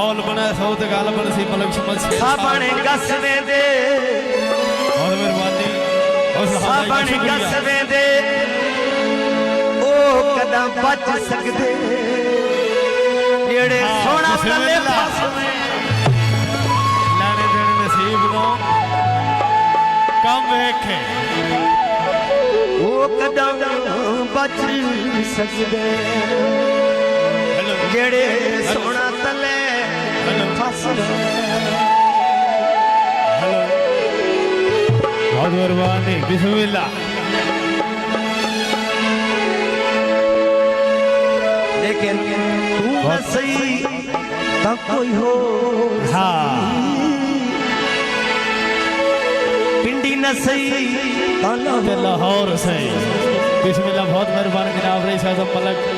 माहौल बना सौ ते गाल बन सी मलक समझ साबण गसवे दे बहुत मेहरबानी साबण गसवे दे ओ कदम बच सकदे जेड़े सोना तले फसवे लाने देने नसीब नो कम वेखे ओ कदम बच सकदे जेड़े सोना तले फसवे बहुत मेहरबानी बिस्मिल्लाह लेकिन तू न सही तो कोई हो हाँ पिंडी न सही तो लाहौर से बिस्मिल्लाह बहुत मेहरबानी जनाब रईस आज़म मलक